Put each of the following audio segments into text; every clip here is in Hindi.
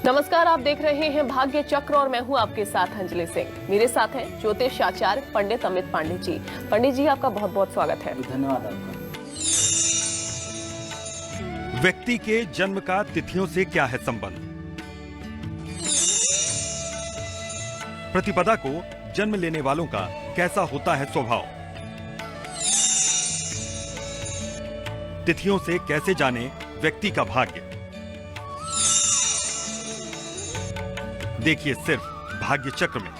नमस्कार, आप देख रहे हैं भाग्य चक्र और मैं हूं आपके साथ अंजलि सिंह। मेरे साथ हैं ज्योतिष आचार्य पंडित अमित पांडे जी। पंडित जी, आपका बहुत बहुत स्वागत है। धन्यवाद आपका। व्यक्ति के जन्म का तिथियों से क्या है संबंध? प्रतिपदा को जन्म लेने वालों का कैसा होता है स्वभाव? तिथियों से कैसे जाने व्यक्ति का भाग्य? देखिए सिर्फ भाग्य चक्र में।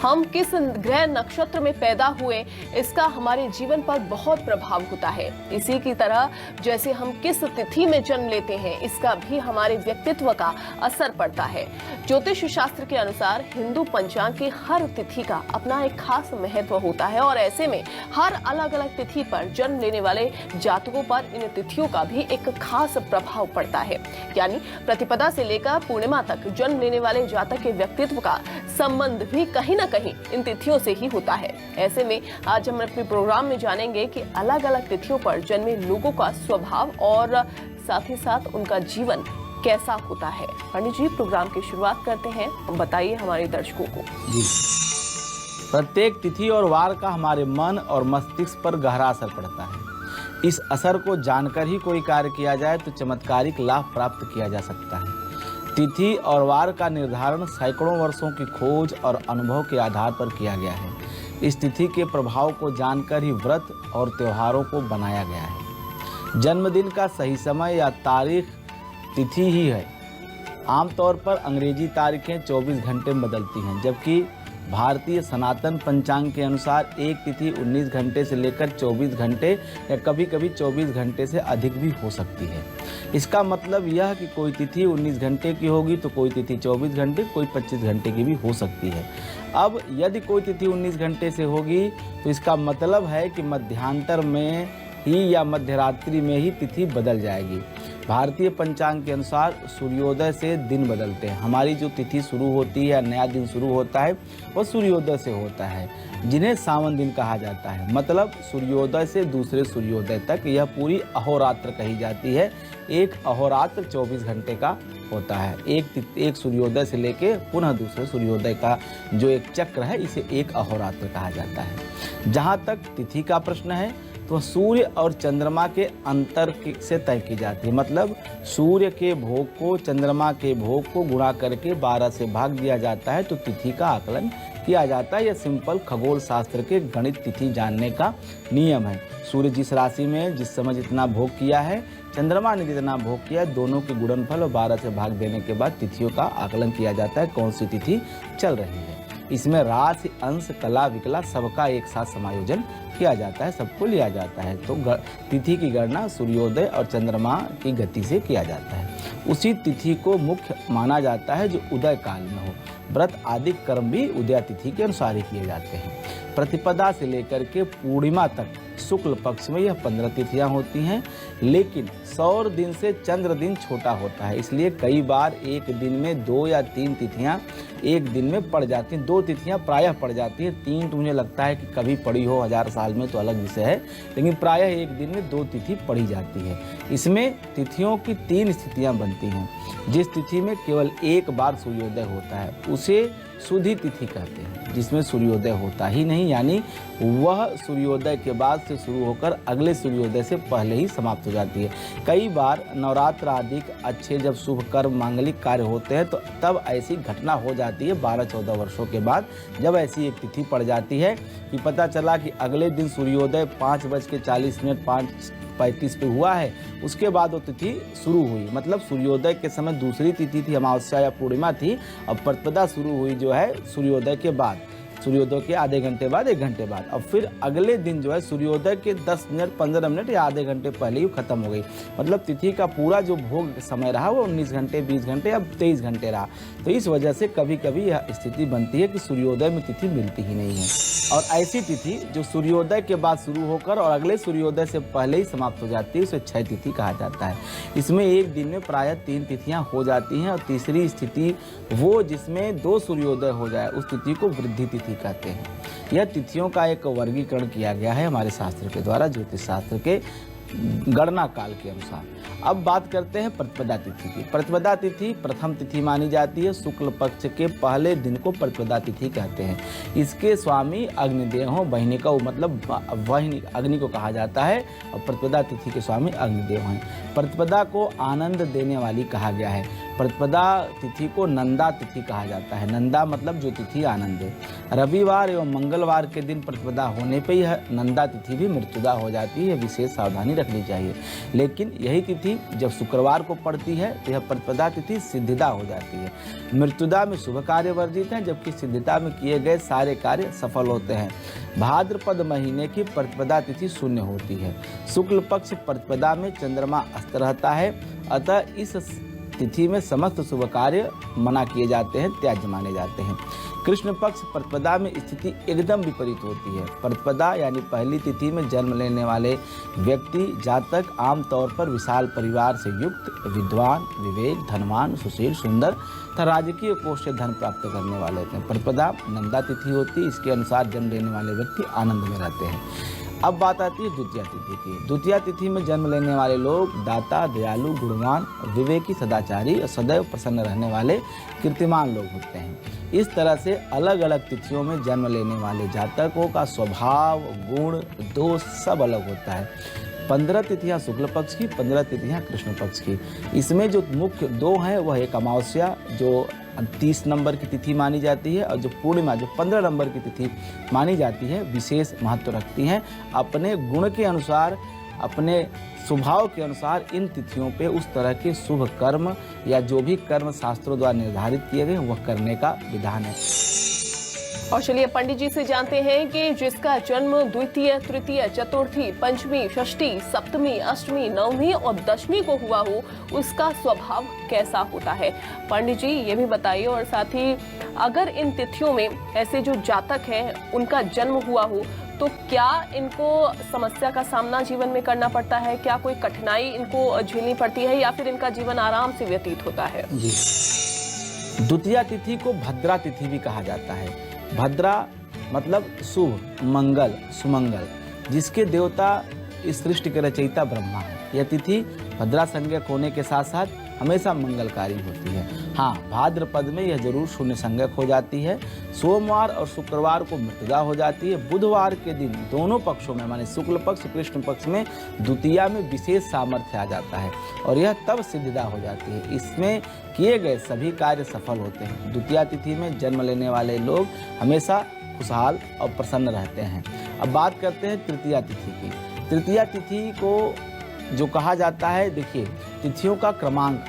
हम किस ग्रह नक्षत्र में पैदा हुए, इसका हमारे जीवन पर बहुत प्रभाव होता है। इसी की तरह जैसे हम किस तिथि में जन्म लेते हैं, इसका भी हमारे व्यक्तित्व का असर पड़ता है। ज्योतिष शास्त्र के अनुसार हिंदू पंचांग की हर तिथि का अपना एक खास महत्व होता है और ऐसे में हर अलग अलग तिथि पर जन्म लेने वाले जातकों पर इन तिथियों का भी एक खास प्रभाव पड़ता है। यानी प्रतिपदा से लेकर पूर्णिमा तक जन्म लेने वाले जातक के व्यक्तित्व का संबंध भी कहीं न कहीं इन तिथियों से ही होता है। ऐसे में आज हम अपने प्रोग्राम में जानेंगे कि अलग अलग तिथियों पर जन्मे लोगों का स्वभाव और साथ ही साथ उनका जीवन कैसा होता है। पंडित जी, प्रोग्राम की शुरुआत करते हैं, बताइए हमारे दर्शकों को। जी, प्रत्येक तिथि और वार का हमारे मन और मस्तिष्क पर गहरा असर पड़ता है। इस असर को जानकर ही कोई कार्य किया जाए तो चमत्कारिक लाभ प्राप्त किया जा सकता है। तिथि और वार का निर्धारण सैकड़ों वर्षों की खोज और अनुभव के आधार पर किया गया है। इस तिथि के प्रभाव को जानकर ही व्रत और त्योहारों को बनाया गया है। जन्मदिन का सही समय या तारीख तिथि ही है। आमतौर पर अंग्रेजी तारीखें 24 घंटे में बदलती हैं, जबकि भारतीय सनातन पंचांग के अनुसार एक तिथि 19 घंटे से लेकर 24 घंटे या कभी कभी 24 घंटे से अधिक भी हो सकती है। इसका मतलब यह कि कोई तिथि 19 घंटे की होगी तो कोई तिथि 24 घंटे, कोई 25 घंटे की भी हो सकती है। अब यदि कोई तिथि 19 घंटे से होगी तो इसका मतलब है कि मध्यांतर में ही या मध्यरात्रि में ही तिथि बदल जाएगी। भारतीय पंचांग के अनुसार सूर्योदय से दिन बदलते हैं। हमारी जो तिथि शुरू होती है या नया दिन शुरू होता है वह सूर्योदय से होता है, जिन्हें सावन दिन कहा जाता है। मतलब सूर्योदय से दूसरे सूर्योदय तक यह पूरी अहोरात्र कही जाती है। एक अहोरात्र 24 घंटे का होता है। एक सूर्योदय से लेके पुनः दूसरे सूर्योदय का जो एक चक्र है, इसे एक अहोरात्र कहा जाता है। जहाँ तक तिथि का प्रश्न है तो सूर्य और चंद्रमा के अंतर से तय की जाती है। मतलब सूर्य के भोग को चंद्रमा के भोग को गुणा करके 12 से भाग दिया जाता है तो तिथि का आकलन किया जाता है। यह सिंपल खगोल शास्त्र के गणित तिथि जानने का नियम है। सूर्य जिस राशि में जिस समय जितना भोग किया है, चंद्रमा ने जितना भोग किया है, दोनों के गुणनफल और 12 से भाग देने के बाद तिथियों का आकलन किया जाता है कौन सी तिथि चल रही है। इसमें राशि, अंश, कला, विकला सबका एक साथ समायोजन किया जाता है, सबको लिया जाता है। तो तिथि की गणना सूर्योदय और चंद्रमा की गति से किया जाता है। उसी तिथि को मुख्य माना जाता है जो उदय काल में हो। व्रत आदि कर्म भी उदय तिथि के अनुसार ही किए जाते हैं। प्रतिपदा से लेकर के पूर्णिमा तक शुक्ल पक्ष में यह 15 तिथियां होती हैं, लेकिन सौर दिन से चंद्र दिन छोटा होता है। इसलिए कई बार एक दिन में 2 या 3 तिथियां एक दिन में पड़ जाती हैं। 2 तिथियां प्रायः पड़ जाती हैं, 3 तो मुझे लगता है कि कभी पड़ी हो 1000 साल में तो अलग विषय है, लेकिन प्रायः एक दिन में 2 तिथि पड़ी जाती है। इसमें तिथियों की 3 स्थितियां बनती हैं। जिस तिथि में केवल एक बार सूर्योदय होता है उसे सुधी तिथि कहते हैं। जिसमें सूर्योदय होता ही नहीं, यानी वह सूर्योदय के बाद से शुरू होकर अगले सूर्योदय से पहले ही समाप्त हो जाती है। कई बार नवरात्र आदि अच्छे जब शुभ कर्म मांगलिक कार्य होते हैं तो तब ऐसी घटना हो जाती है 12-14 वर्षों के बाद, जब ऐसी एक तिथि पड़ जाती है कि पता चला कि अगले दिन सूर्योदय 5:40 5:35 पे हुआ है, उसके बाद वो तिथि शुरू हुई। मतलब सूर्योदय के समय दूसरी तिथि थी, अमावस्या या पूर्णिमा थी, अब प्रतिपदा शुरू हुई जो है सूर्योदय के बाद, सूर्योदय के आधे घंटे बाद, 1 घंटे बाद। अब फिर अगले दिन जो है सूर्योदय के 10 मिनट 15 मिनट या आधे घंटे पहले ही खत्म हो गई। मतलब तिथि का पूरा जो भोग समय रहा वो 19 घंटे 20 घंटे या 23 घंटे रहा। तो इस वजह से कभी कभी यह स्थिति बनती है कि सूर्योदय में तिथि मिलती ही नहीं है। और ऐसी तिथि जो सूर्योदय के बाद शुरू होकर और अगले सूर्योदय से पहले ही समाप्त हो जाती है उसे क्षय तिथि कहा जाता है। इसमें एक दिन में प्रायः 3 तिथियां हो जाती हैं और तीसरी स्थिति वो जिसमें 2 सूर्योदय हो जाए उस तिथि को वृद्धि तिथि कहते हैं। यह तिथियों का एक वर्गीकरण किया गया है हमारे शास्त्र के द्वारा, ज्योतिष शास्त्र के गणना काल के अनुसार। अब बात करते हैं प्रतिपदा तिथि की। प्रतिपदा तिथि प्रथम तिथि मानी जाती है। शुक्ल पक्ष के पहले दिन को प्रतिपदा तिथि कहते हैं। इसके स्वामी अग्निदेव हों, बहिनी का मतलब वही अग्नि को कहा जाता है, और प्रतिपदा तिथि के स्वामी अग्निदेव हैं। प्रतिपदा को आनंद देने वाली कहा गया है। प्रतिपदा तिथि को नंदा तिथि कहा जाता है। नंदा मतलब जो तिथि आनंद है। रविवार एवं मंगलवार के दिन प्रतिपदा होने पर यह नंदा तिथि भी मृत्युदा हो जाती है, विशेष सावधानी रखनी चाहिए। लेकिन यही तिथि जब शुक्रवार को पड़ती है तो यह प्रतिपदा तिथि सिद्धिदा हो जाती है। मृत्युदा में शुभ कार्य वर्जित हैं, जबकि सिद्धिदा में किए गए सारे कार्य सफल होते हैं। भाद्रपद महीने की प्रतिपदा तिथि शून्य होती है। शुक्ल पक्ष प्रतिपदा में चंद्रमा अस्त रहता है, अतः इस तिथि में समस्त शुभ कार्य मना किए जाते हैं, त्याज्य माने जाते हैं। कृष्ण पक्ष प्रतिपदा में स्थिति एकदम विपरीत होती है। प्रतिपदा यानी पहली तिथि में जन्म लेने वाले व्यक्ति जातक आमतौर पर विशाल परिवार से युक्त, विद्वान, विवेक, धनवान, सुशील, सुंदर तथा राजकीय कोष से धन प्राप्त करने वाले होते हैं। प्रतिपदा नंदा तिथि होती है। इसके अनुसार जन्म लेने वाले व्यक्ति आनंद में रहते हैं। अब बात आती है द्वितीया तिथि की। द्वितीया तिथि में जन्म लेने वाले लोग दाता, दयालु, गुणवान, विवेकी, सदाचारी और सदैव प्रसन्न रहने वाले कीर्तिमान लोग होते हैं। इस तरह से अलग अलग तिथियों में जन्म लेने वाले जातकों का स्वभाव, गुण, दोष सब अलग होता है। 15 तिथियां शुक्ल पक्ष की, 15 तिथियां कृष्ण पक्ष की। इसमें जो मुख्य दो हैं वह एक अमावस्या जो 30 नंबर की तिथि मानी जाती है, और जो पूर्णिमा जो 15 नंबर की तिथि मानी जाती है, विशेष महत्व रखती हैं। अपने गुण के अनुसार, अपने स्वभाव के अनुसार इन तिथियों पे उस तरह के शुभ कर्म या जो भी कर्म शास्त्रों द्वारा निर्धारित किए गए वह करने का विधान है। और चलिए पंडित जी से जानते हैं कि जिसका जन्म द्वितीय, तृतीय, चतुर्थी, पंचमी, षष्ठी, सप्तमी, अष्टमी, नवमी और दशमी को हुआ हो, उसका स्वभाव कैसा होता है। पंडित जी ये भी बताइए, और साथ ही अगर इन तिथियों में ऐसे जो जातक हैं उनका जन्म हुआ हो तो क्या इनको समस्या का सामना जीवन में करना पड़ता है, क्या कोई कठिनाई इनको झेलनी पड़ती है, या फिर इनका जीवन आराम से व्यतीत होता है। जी, द्वितीया तिथि को भद्रा तिथि भी कहा जाता है। भद्रा मतलब शुभ, मंगल, सुमंगल, जिसके देवता इस सृष्टि के रचयिता ब्रह्मा है। यह तिथि भद्रा संज्ञक होने के साथ साथ हमेशा मंगलकारी होती है। हाँ, भाद्रपद में यह जरूर शून्य संज्ञक हो जाती है। सोमवार और शुक्रवार को मृत्युदा हो जाती है। बुधवार के दिन दोनों पक्षों में माने शुक्ल पक्ष, कृष्ण पक्ष में द्वितीया में विशेष सामर्थ्य आ जाता है, और यह तब सिद्धिदा हो जाती है। इसमें किए गए सभी कार्य सफल होते हैं। द्वितीया तिथि में जन्म लेने वाले लोग हमेशा खुशहाल और प्रसन्न रहते हैं। अब बात करते हैं तृतीया तिथि की। तृतीया तिथि को जो कहा जाता है, देखिए तिथियों का क्रमांक।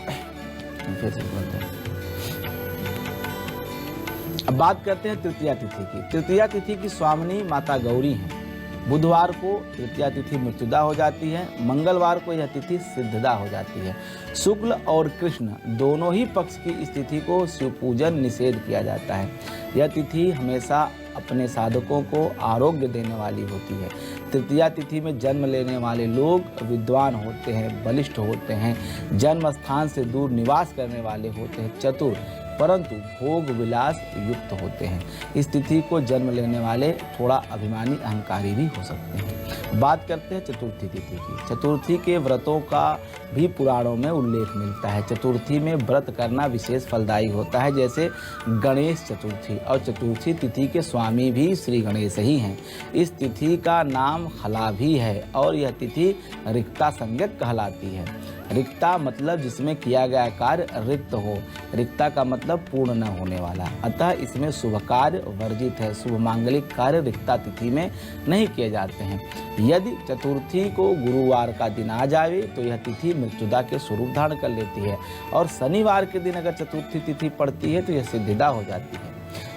अब बात करते हैं तृतीया तिथि की। तृतीया तिथि की स्वामिनी माता गौरी हैं। बुधवार को तृतीया तिथि मृत्युदा हो जाती है। मंगलवार को यह तिथि सिद्धदा हो जाती है। शुक्ल और कृष्ण दोनों ही पक्ष की इस तिथि को शिव पूजन निषेध किया जाता है। यह तिथि हमेशा अपने साधकों को आरोग्य देने वाली होती है। तृतीया तिथि में जन्म लेने वाले लोग विद्वान होते हैं, बलिष्ठ होते हैं, जन्म स्थान से दूर निवास करने वाले होते हैं, चतुर परंतु भोग विलास युक्त होते हैं। इस तिथि को जन्म लेने वाले थोड़ा अभिमानी, अहंकारी भी हो सकते हैं। बात करते हैं चतुर्थी तिथि की। चतुर्थी के व्रतों का भी पुराणों में उल्लेख मिलता है। चतुर्थी में व्रत करना विशेष फलदायी होता है, जैसे गणेश चतुर्थी, और चतुर्थी तिथि के स्वामी भी श्री गणेश ही हैं। इस तिथि का नाम हला भी है, और यह तिथि रिक्ता संज्ञक कहलाती है। रिक्ता मतलब जिसमें किया गया कार्य रिक्त हो, रिक्ता का मतलब पूर्ण न होने वाला, अतः इसमें शुभ कार्य वर्जित है। शुभ मांगलिक कार्य रिक्ता तिथि में नहीं किए जाते हैं। यदि चतुर्थी को गुरुवार का दिन आ जाए तो यह तिथि मृत्युदा के स्वरूप धारण कर लेती है, और शनिवार के दिन अगर चतुर्थी तिथि पड़ती है तो यह सिद्धिदा हो जाती है।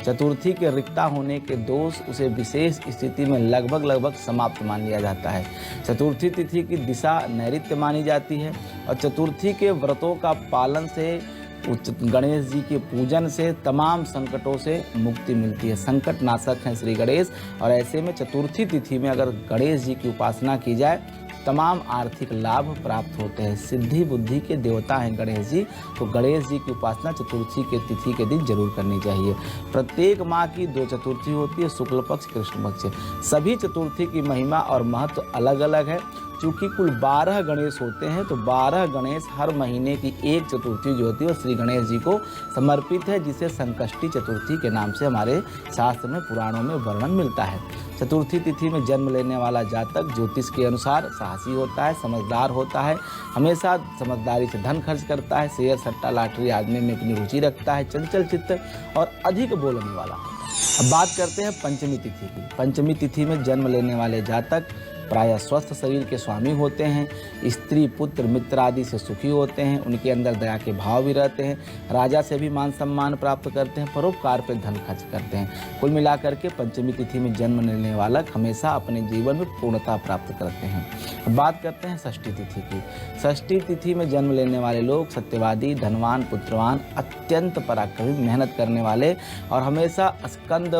चतुर्थी के रिक्ता होने के दोष उसे विशेष स्थिति में लगभग समाप्त मान लिया जाता है। चतुर्थी तिथि की दिशा नैऋत्य मानी जाती है, और चतुर्थी के व्रतों का पालन से, गणेश जी के पूजन से तमाम संकटों से मुक्ति मिलती है। संकट नाशक हैं श्री गणेश, और ऐसे में चतुर्थी तिथि में अगर गणेश जी की उपासना की जाए तमाम आर्थिक लाभ प्राप्त होते हैं। सिद्धि बुद्धि के देवता हैं गणेश जी, तो गणेश जी की उपासना चतुर्थी के तिथि के दिन जरूर करनी चाहिए। प्रत्येक माह की 2 चतुर्थी होती है, शुक्ल पक्ष, कृष्ण पक्ष। सभी चतुर्थी की महिमा और महत्व अलग अलग है। चूंकि कुल 12 गणेश होते हैं तो 12 गणेश हर महीने की एक चतुर्थी जो होती है वो श्री गणेश जी को समर्पित है, जिसे संकष्टी चतुर्थी के नाम से हमारे शास्त्र में पुराणों में वर्णन मिलता है। चतुर्थी तिथि में जन्म लेने वाला जातक ज्योतिष के अनुसार साहसी होता है, समझदार होता है, हमेशा समझदारी से धन खर्च करता है, शेयर सट्टा लॉटरी आदमी में अपनी रुचि रखता है, चंचल चित्त और अधिक बोलने वाला होता है। अब बात करते हैं पंचमी तिथि की। पंचमी तिथि में जन्म लेने वाले जातक प्रायः स्वस्थ शरीर के स्वामी होते हैं, स्त्री पुत्र मित्र आदि से सुखी होते हैं, उनके अंदर दया के भाव भी रहते हैं, राजा से भी मान सम्मान प्राप्त करते हैं, परोपकार पर धन खर्च करते हैं। कुल मिलाकर के पंचमी तिथि में जन्म लेने वाले हमेशा अपने जीवन में पूर्णता प्राप्त करते हैं। अब बात करते हैं षष्ठी तिथि की। षष्ठी तिथि में जन्म लेने वाले लोग सत्यवादी, धनवान, पुत्रवान, अत्यंत पराक्रमी, मेहनत करने वाले और हमेशा स्कंद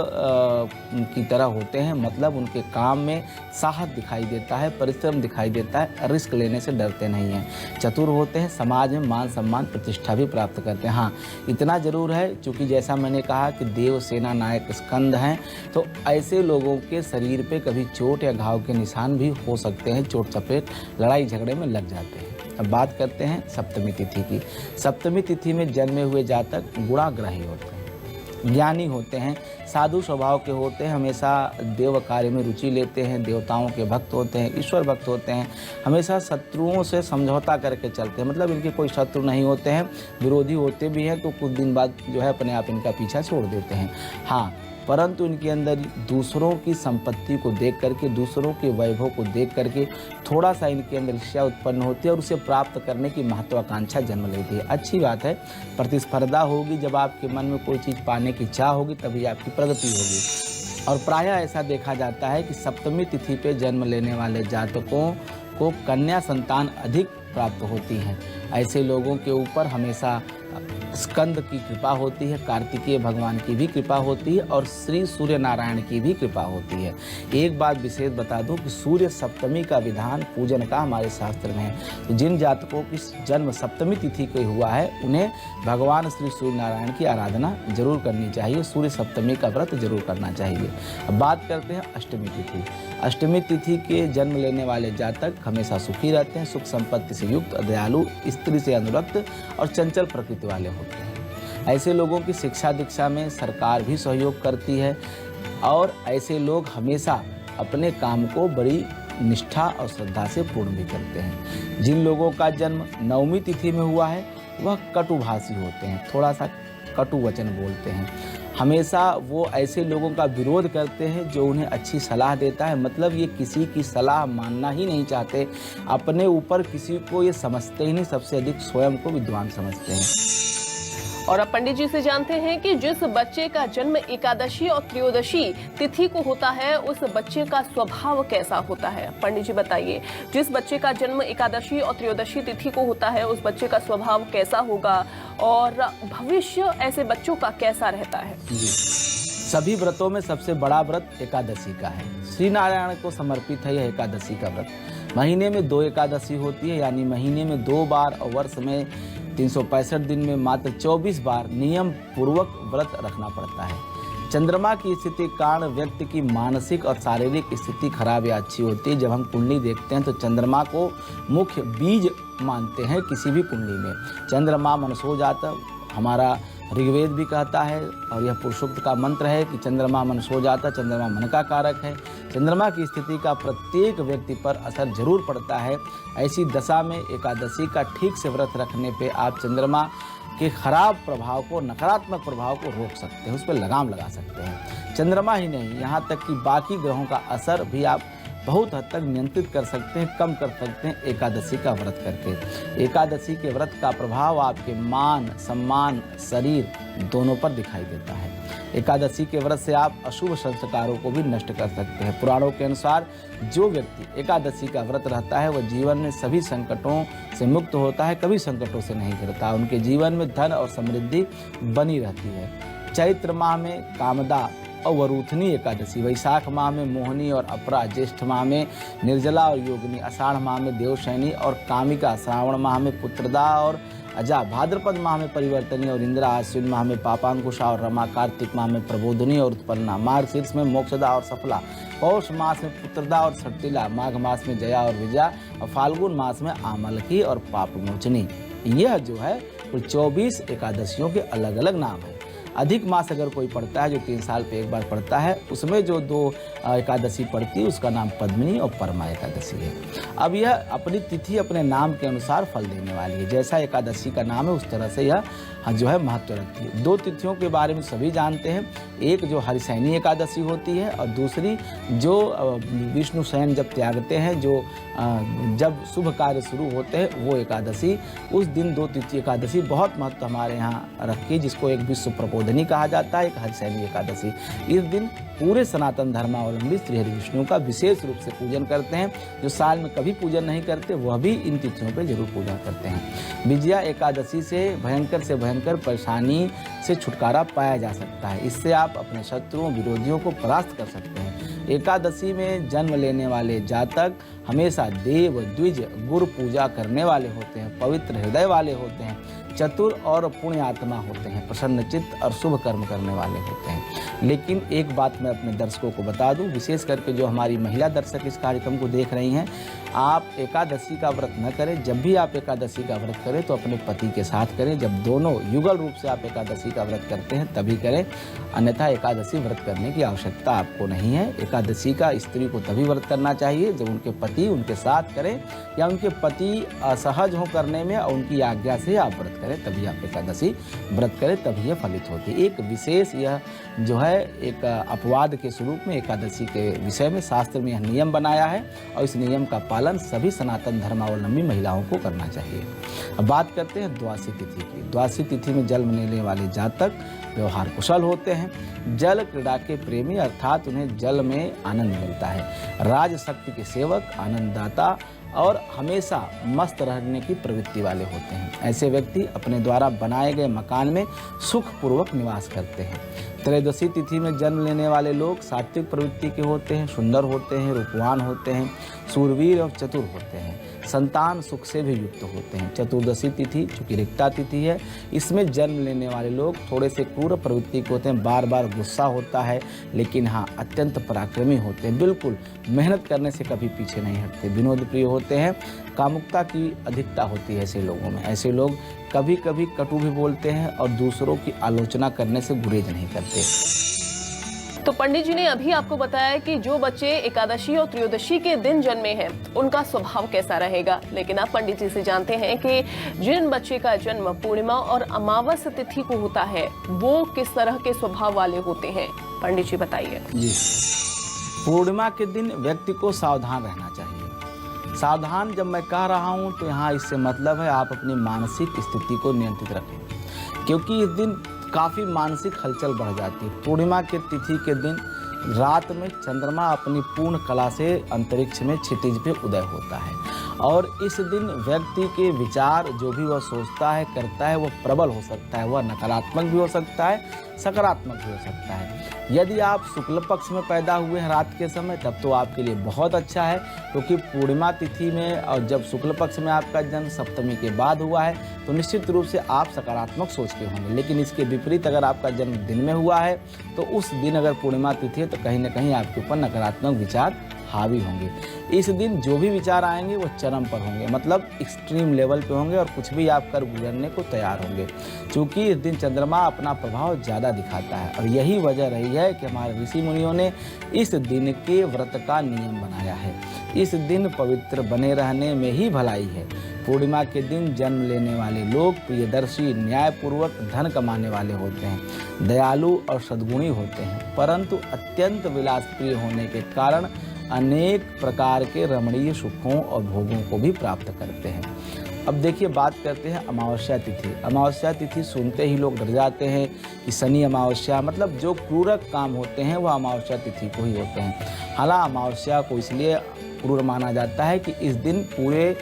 की तरह होते हैं, मतलब उनके काम में साहस दिखाई देता है, परिश्रम दिखाई देता है, रिस्क लेने से डरते नहीं हैं, चतुर होते हैं, समाज में मान सम्मान प्रतिष्ठा भी प्राप्त करते हैं। हाँ, इतना जरूर है क्योंकि जैसा मैंने कहा कि देव सेना नायक स्कंद हैं, तो ऐसे लोगों के शरीर पे कभी चोट या घाव के निशान भी हो सकते हैं, चोट चपेट लड़ाई झगड़े में लग जाते हैं। अब बात करते हैं सप्तमी तिथि की। सप्तमी तिथि में जन्मे हुए जातक गुणाग्राही होते हैं, ज्ञानी होते हैं, साधु स्वभाव के होते हैं, हमेशा देव कार्य में रुचि लेते हैं, देवताओं के भक्त होते हैं, ईश्वर भक्त होते हैं, हमेशा शत्रुओं से समझौता करके चलते हैं, मतलब इनके कोई शत्रु नहीं होते हैं, विरोधी होते भी हैं तो कुछ दिन बाद जो है अपने आप इनका पीछा छोड़ देते हैं। हाँ, परंतु इनके अंदर दूसरों की संपत्ति को देख करके, दूसरों के वैभव को देख करके थोड़ा सा इनके अंदर ईर्ष्या उत्पन्न होती है और उसे प्राप्त करने की महत्वाकांक्षा जन्म लेती है। अच्छी बात है, प्रतिस्पर्धा होगी, जब आपके मन में कोई चीज़ पाने की इच्छा होगी तभी आपकी प्रगति होगी। और प्रायः ऐसा देखा जाता है कि सप्तमी तिथि पे जन्म लेने वाले जातकों को कन्या संतान अधिक प्राप्त होती हैं। ऐसे लोगों के ऊपर हमेशा स्कंद की कृपा होती है, कार्तिकेय भगवान की भी कृपा होती है और श्री सूर्य नारायण की भी कृपा होती है। एक बात विशेष बता दूं कि सूर्य सप्तमी का विधान पूजन का हमारे शास्त्र में है, तो जिन जातकों की जन्म सप्तमी तिथि को हुआ है उन्हें भगवान श्री सूर्य नारायण की आराधना जरूर करनी चाहिए, सूर्य सप्तमी का व्रत जरूर करना चाहिए। अब बात करते हैं अष्टमी तिथि। अष्टमी तिथि के जन्म लेने वाले जातक हमेशा सुखी रहते हैं, सुख संपत्ति से युक्त, दयालु, स्त्री से अनुरक्त और चंचल प्रकृति वाले होते हैं। ऐसे लोगों की शिक्षा दीक्षा में सरकार भी सहयोग करती है और ऐसे लोग हमेशा अपने काम को बड़ी निष्ठा और श्रद्धा से पूर्ण भी करते हैं। जिन लोगों का जन्म नवमी तिथि में हुआ है वह कटुभाषी होते हैं, थोड़ा सा कटु वचन बोलते हैं, हमेशा वो ऐसे लोगों का विरोध करते हैं जो उन्हें अच्छी सलाह देता है, मतलब ये किसी की सलाह मानना ही नहीं चाहते, अपने ऊपर किसी को ये समझते ही नहीं, सबसे अधिक स्वयं को विद्वान समझते हैं। और अब पंडित जी से जानते हैं कि जिस बच्चे का जन्म एकादशी और त्रयोदशी तिथि को होता है उस बच्चे का स्वभाव कैसा होता है। पंडित जी बताइए, जिस बच्चे का जन्म एकादशी और त्रयोदशी तिथि को होता है उस बच्चे का स्वभाव कैसा होगा और भविष्य ऐसे बच्चों का कैसा रहता है। जी, सभी व्रतों में सबसे बड़ा व्रत एकादशी का है। श्री नारायण को समर्पित है यह एकादशी का व्रत। महीने में 2 एकादशी होती है, यानी महीने में 2 बार और वर्ष में 365 दिन में मात्र 24 बार नियम पूर्वक व्रत रखना पड़ता है। चंद्रमा की स्थिति के कारण व्यक्ति की मानसिक और शारीरिक स्थिति खराब या अच्छी होती है। जब हम कुंडली देखते हैं तो चंद्रमा को मुख्य बीज मानते हैं किसी भी कुंडली में। चंद्रमा मनसो जाता, हमारा ऋग्वेद भी कहता है और यह पुरुषोक्त का मंत्र है कि चंद्रमा मनसो जाता, चंद्रमा मन का कारक है। चंद्रमा की स्थिति का प्रत्येक व्यक्ति पर असर जरूर पड़ता है। ऐसी दशा में एकादशी का ठीक से व्रत रखने पे आप चंद्रमा के खराब प्रभाव को, नकारात्मक प्रभाव को रोक सकते हैं, उस पर लगाम लगा सकते हैं। चंद्रमा ही नहीं, यहाँ तक कि बाकी ग्रहों का असर भी आप बहुत हद तक नियंत्रित कर सकते हैं, कम कर सकते हैं एकादशी का व्रत करके। एकादशी के व्रत का प्रभाव आपके मान, सम्मान, शरीर दोनों पर दिखाई देता है। एकादशी के व्रत से आप अशुभ संस्कारों को भी नष्ट कर सकते हैं। पुराणों के अनुसार जो व्यक्ति एकादशी का व्रत रहता है वह जीवन में सभी संकटों से मुक्त होता है, कभी संकटों से नहीं गिरता। उनके जीवन में धन और समृद्धि बनी रहती है। चैत्र माह में कामदा और वरूथनी एकादशी, वैशाख माह में मोहनी और अपरा, ज्येष्ठ माह में निर्जला और योगिनी, आषाढ़ माह में देवशयनी और कामिका, श्रावण माह में पुत्रदा और अजा, भाद्रपद माह में परिवर्तनी और इंदिरा, आश्विन माह में पापांकुशा और रमा, कार्तिक माह में प्रबोधिनी और उत्पन्ना, मार्गशीर्ष में मोक्षदा और सफला, पौष मास में पुत्रदा और सट्टिला, माघ मास में जया और विजया और फाल्गुन मास में आमलकी और पापमोचनी। यह जो है कुल 24 एकादशियों के अलग अलग नाम हैं। अधिक मास अगर कोई पढ़ता है जो 3 साल पे एक बार पढ़ता है, उसमें जो 2 एकादशी पढ़ती है उसका नाम पद्मिनी और परमा एकादशी है। अब यह अपनी तिथि अपने नाम के अनुसार फल देने वाली है। जैसा एकादशी का नाम है उस तरह से यह जो है महत्व रखती है। 2 तिथियों के बारे में सभी जानते हैं, एक जो हरिशयनी एकादशी होती है और दूसरी जो विष्णु शयन जब त्यागते हैं, जो जब शुभ कार्य शुरू होते हैं वो एकादशी। उस दिन 2 तिथि एकादशी बहुत महत्व हमारे यहाँ रखी, जिसको एक विश्व प्रबोधनी कहा जाता है, एक हरिशयनी एकादशी। इस दिन पूरे सनातन धर्मावलंबी श्री हरि विष्णु का विशेष रूप से पूजन करते हैं। जो साल में कभी पूजन नहीं करते वह भी इन तिथियों पर जरूर पूजन करते हैं। विजया एकादशी से भयंकर परेशानी से छुटकारा पाया जा सकता है। इससे आप अपने शत्रुओं विरोधियों को परास्त कर सकते हैं। एकादशी में जन्म लेने वाले जातक हमेशा देव द्विज गुरु पूजा करने वाले होते हैं, पवित्र हृदय वाले होते हैं, चतुर और पुण्य आत्मा होते हैं, प्रसन्न चित्त और शुभ कर्म करने वाले होते हैं। लेकिन एक बात मैं अपने दर्शकों को बता दूं, विशेष करके जो हमारी महिला दर्शक इस कार्यक्रम को देख रही हैं, आप एकादशी का व्रत न करें। जब भी आप एकादशी का व्रत करें तो अपने पति के साथ करें। जब दोनों युगल रूप से आप एकादशी का व्रत करते हैं तभी करें, अन्यथा एकादशी व्रत करने की आवश्यकता आपको नहीं है। एकादशी का स्त्री को तभी व्रत करना चाहिए जब उनके पति उनके साथ करें या उनके पति असहज हों करने में और उनकी आज्ञा से आप व्रत करें, तभी आप एकादशी व्रत करें, तभी यह फलित होती है। एक विशेष यह जो है एक अपवाद के स्वरूप में एकादशी के विषय में शास्त्र में यह नियम बनाया है और इस नियम का पालन सभी सनातन धर्मावलंबी महिलाओं को करना चाहिए। अब बात करते हैं द्वादशी तिथि की। द्वादशी तिथि में जन्म लेने वाले जातक व्यवहार कुशल होते हैं, जल क्रीड़ा के प्रेमी, अर्थात उन्हें जल में आनंद मिलता है, राज शक्ति के सेवक, आनंददाता और हमेशा मस्त रहने की प्रवृत्ति वाले होते हैं। ऐसे व्यक्ति अपने द्वारा बनाए गए मकान में सुखपूर्वक निवास करते हैं। त्रयोदशी तिथि में जन्म लेने वाले लोग सात्विक प्रवृत्ति के होते हैं, सुंदर होते हैं, रूपवान होते हैं, सूरवीर और चतुर होते हैं, संतान सुख से भी युक्त होते हैं। चतुर्दशी तिथि चूँकि रिक्ता तिथि है, इसमें जन्म लेने वाले लोग थोड़े से क्रूर प्रवृत्ति के होते हैं, बार बार गुस्सा होता है, लेकिन हाँ अत्यंत पराक्रमी होते हैं, बिल्कुल मेहनत करने से कभी पीछे नहीं हटते, विनोद प्रिय होते हैं, कामुकता की अधिकता होती है ऐसे लोगों में। ऐसे लोग कभी कभी कटु भी बोलते हैं और दूसरों की आलोचना करने से गुरेज नहीं करते। तो पंडित जी ने अभी आपको बताया कि जो बच्चे एकादशी और त्रयोदशी के दिन जन्मे हैं उनका स्वभाव कैसा रहेगा, लेकिन आप पंडित जी से जानते हैं कि जिन बच्चे का जन्म पूर्णिमा और अमावस तिथि को होता है वो किस तरह के स्वभाव वाले होते हैं। पंडित जी बताइए। जी, पूर्णिमा के दिन व्यक्ति को सावधान रहना चाहिए। सावधान जब मैं कह रहा हूँ तो यहाँ इससे मतलब है आप अपनी मानसिक स्थिति को नियंत्रित रखें, क्योंकि इस दिन काफ़ी मानसिक हलचल बढ़ जाती है। पूर्णिमा के तिथि के दिन रात में चंद्रमा अपनी पूर्ण कला से अंतरिक्ष में क्षितिज पे उदय होता है और इस दिन व्यक्ति के विचार जो भी वह सोचता है करता है वह प्रबल हो सकता है, वह नकारात्मक भी हो सकता है, सकारात्मक भी हो सकता है। यदि आप शुक्ल पक्ष में पैदा हुए हैं रात के समय तब तो आपके लिए बहुत अच्छा है, क्योंकि पूर्णिमा तिथि में और जब शुक्ल पक्ष में आपका जन्म सप्तमी के बाद हुआ है तो निश्चित रूप से आप सकारात्मक सोच के होंगे। लेकिन इसके विपरीत अगर आपका जन्म दिन में हुआ है तो उस दिन अगर पूर्णिमा तिथि है तो कहीं ना कहीं आपके ऊपर नकारात्मक विचार हावी होंगे। इस दिन जो भी विचार आएंगे वो चरम पर होंगे, मतलब एक्सट्रीम लेवल पे होंगे और कुछ भी आप कर गुजरने को तैयार होंगे, क्योंकि इस दिन चंद्रमा अपना प्रभाव ज़्यादा दिखाता है। और यही वजह रही है कि हमारे ऋषि मुनियों ने इस दिन के व्रत का नियम बनाया है। इस दिन पवित्र बने रहने में ही भलाई है। पूर्णिमा के दिन जन्म लेने वाले लोग प्रियदर्शी, न्यायपूर्वक धन कमाने वाले होते हैं, दयालु और सद्गुणी होते हैं, परंतु अत्यंत विलासप्रिय होने के कारण अनेक प्रकार के रमणीय सुखों और भोगों को भी प्राप्त करते हैं। अब देखिए बात करते हैं अमावस्या तिथि। अमावस्या तिथि सुनते ही लोग डर जाते हैं कि शनि अमावस्या, मतलब जो क्रूरक काम होते हैं वह अमावस्या तिथि को ही होते हैं। हालांकि अमावस्या को इसलिए क्रूर माना जाता है कि इस दिन पूरे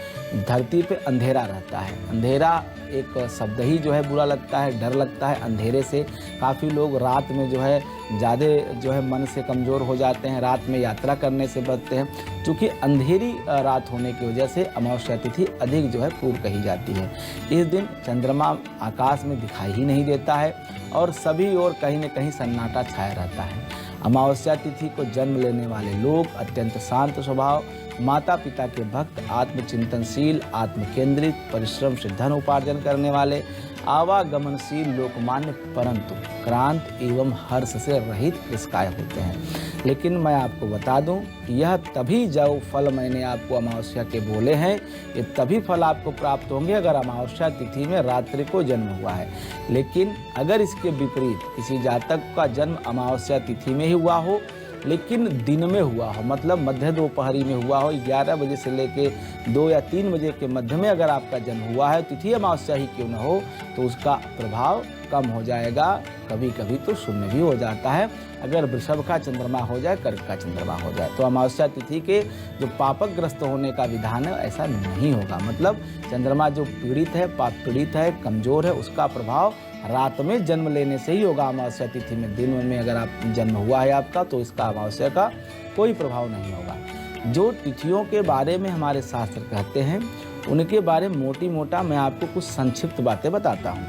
धरती पे अंधेरा रहता है। अंधेरा एक शब्द ही जो है बुरा लगता है, डर लगता है अंधेरे से। काफ़ी लोग रात में जो है ज़्यादा जो है मन से कमज़ोर हो जाते हैं, रात में यात्रा करने से बचते हैं। चूँकि अंधेरी रात होने की वजह से अमावस्या तिथि अधिक जो है क्रूर कही जाती है। इस दिन चंद्रमा आकाश में दिखाई ही नहीं देता है और सभी ओर कहीं न कहीं सन्नाटा छाया रहता है। अमावस्या तिथि को जन्म लेने वाले लोग अत्यंत शांत स्वभाव, माता पिता के भक्त, आत्मचिंतनशील, आत्मकेंद्रित, परिश्रम से धन उपार्जन करने वाले, आवागमनशील, लोकमान्य, परंतु क्रांत एवं हर्ष से रहित कृषकाय होते हैं। लेकिन मैं आपको बता दूं कि यह तभी जो फल मैंने आपको अमावस्या के बोले हैं, ये तभी फल आपको प्राप्त होंगे अगर अमावस्या तिथि में रात्रि को जन्म हुआ है। लेकिन अगर इसके विपरीत किसी जातक का जन्म अमावस्या तिथि में ही हुआ हो लेकिन दिन में हुआ हो, मतलब मध्य दोपहरी में हुआ हो, 11 बजे से लेके 2 या 3 बजे के मध्य में अगर आपका जन्म हुआ है, तिथि अमावस्या ही क्यों न हो, तो उसका प्रभाव कम हो जाएगा। कभी कभी तो शून्य भी हो जाता है अगर वृषभ का चंद्रमा हो जाए, कर्क का चंद्रमा हो जाए। तो अमावस्या तिथि के जो पापग्रस्त होने का विधान है ऐसा नहीं होगा। मतलब चंद्रमा जो पीड़ित है, पाप पीड़ित है, कमजोर है, उसका प्रभाव रात में जन्म लेने से ही होगा। अमावस्या तिथि में दिन में अगर आप जन्म हुआ है आपका, तो इसका अमावस्या का कोई प्रभाव नहीं होगा। जो तिथियों के बारे में हमारे शास्त्र कहते हैं उनके बारे में मोटी मोटा मैं आपको कुछ संक्षिप्त बातें बताता हूँ।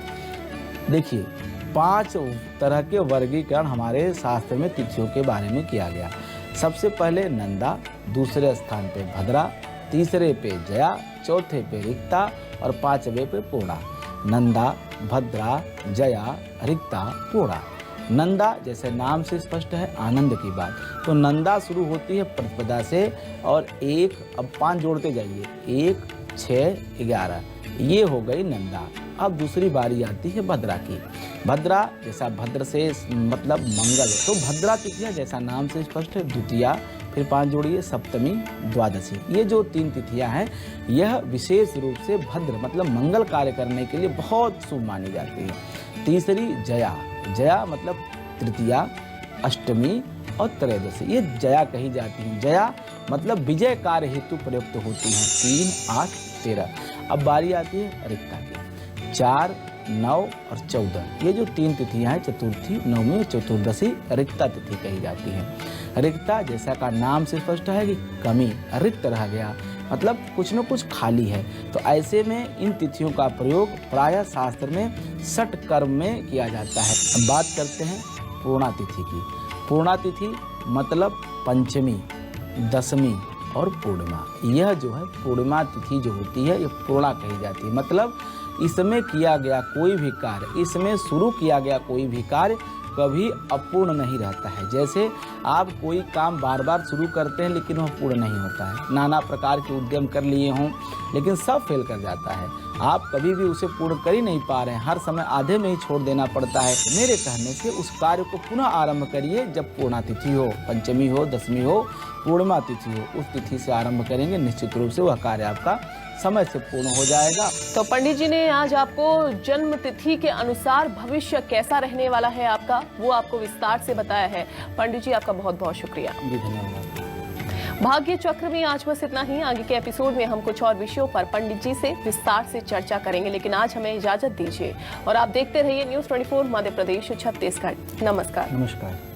देखिए, 5 तरह के वर्गीकरण हमारे शास्त्र में तिथियों के बारे में किया गया। सबसे पहले नंदा, दूसरे स्थान पे भद्रा, तीसरे पे जया, चौथे पे रिक्ता और 5वें पे पूर्णा। नंदा, भद्रा, जया, रिक्ता, पूर्णा। नंदा जैसे नाम से स्पष्ट है, आनंद की बात। तो नंदा शुरू होती है प्रतिपदा से और 1, अब 5 जोड़ते जाइए, 1, 6, 11, ये हो गई नंदा। अब दूसरी बारी आती है भद्रा की। भद्रा जैसा भद्र से मतलब मंगल, तो भद्रा तिथियाँ जैसा नाम से स्पष्ट है, द्वितीया, फिर 5 जोड़िए, सप्तमी, द्वादशी। ये जो 3 तिथियां हैं यह विशेष रूप से भद्र मतलब मंगल कार्य करने के लिए बहुत शुभ मानी जाती है। तीसरी जया, जया मतलब तृतीया, अष्टमी और त्रयोदशी, ये जया कही जाती है। जया मतलब विजय कार्य हेतु प्रयुक्त होती हैं। 3, 8, 13। अब बारी आती है रिक्ता की। 4, 9 और 14, ये जो 3 तिथियां हैं, चतुर्थी, नवमी, चतुर्दशी, रिक्ता तिथि कही जाती है। रिक्ता जैसा का नाम से स्पष्ट है कि कमी, रिक्त रह गया, मतलब कुछ न कुछ खाली है। तो ऐसे में इन तिथियों का प्रयोग प्रायः शास्त्र में षट कर्म में किया जाता है। अब बात करते हैं पूर्णा तिथि की। पूर्णा तिथि मतलब पंचमी, दशमी और पूर्णिमा। यह जो है पूर्णिमा तिथि जो होती है, ये पूर्णा कही जाती है। मतलब इसमें किया गया कोई भी कार्य, इसमें शुरू किया गया कोई भी कार्य कभी अपूर्ण नहीं रहता है। जैसे आप कोई काम बार बार शुरू करते हैं लेकिन वह पूर्ण नहीं होता है। नाना प्रकार के उद्यम कर लिए हों लेकिन सब फेल कर जाता है। आप कभी भी उसे पूर्ण कर ही नहीं पा रहे हैं, हर समय आधे में ही छोड़ देना पड़ता है। मेरे कहने से उस कार्य को पुनः आरंभ करिए। जब पूर्णा तिथि हो, पंचमी हो, दशमी हो, पूर्णिमा तिथि हो, उस तिथि से आरंभ करेंगे, निश्चित रूप से वह कार्य आपका समय से पूर्ण हो जाएगा। तो पंडित जी ने आज आपको जन्म तिथि के अनुसार भविष्य कैसा रहने वाला है आपका, वो आपको विस्तार से बताया है। पंडित जी आपका बहुत बहुत शुक्रिया। जी धन्यवाद। भाग्य चक्र में आज बस इतना ही। आगे के एपिसोड में हम कुछ और विषयों पर पंडित जी से विस्तार से चर्चा करेंगे, लेकिन आज हमें इजाजत दीजिए और आप देखते रहिए न्यूज़ 24 मध्य प्रदेश छत्तीसगढ़। नमस्कार। नमस्कार।